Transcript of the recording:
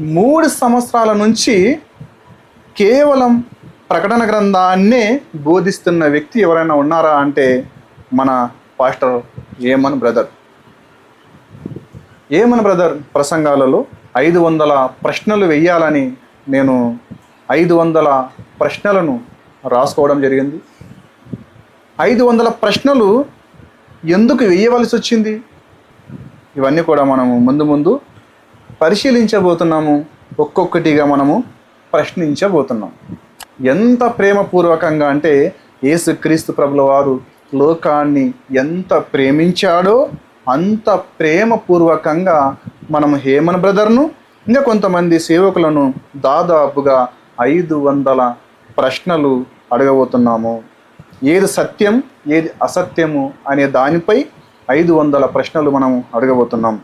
3 సంవత్సరాల నుంచి కేవలం ప్రకటన గ్రంథాన్నే బోధిస్తున్న వ్యక్తి ఎవరైనా ఉన్నారా అంటే మన పాస్టర్ ఏమన్ బ్రదర్. ఏమన్ బ్రదర్ ప్రసంగాలలో 500 ప్రశ్నలు వెయ్యాలని నేను 500 ప్రశ్నలను రాసుకోవడం జరిగింది. 500 ప్రశ్నలు ఎందుకు వేయవలసి వచ్చింది? ఇవన్నీ కూడా మనము ముందు పరిశీలించబోతున్నాము. ఒక్కొక్కటిగా మనము ప్రశ్నించబోతున్నాం. ఎంత ప్రేమపూర్వకంగా అంటే యేసుక్రీస్తు ప్రభుల వారు లోకాన్ని ఎంత ప్రేమించాడో అంత ప్రేమపూర్వకంగా మనము హేమన్ బ్రదర్ను ఇంకా కొంతమంది సేవకులను దాదాపుగా 500 ప్రశ్నలు అడగబోతున్నాము. ఏది సత్యం ఏది అసత్యము అనే దానిపై 500 ప్రశ్నలు మనం అడగబోతున్నాం.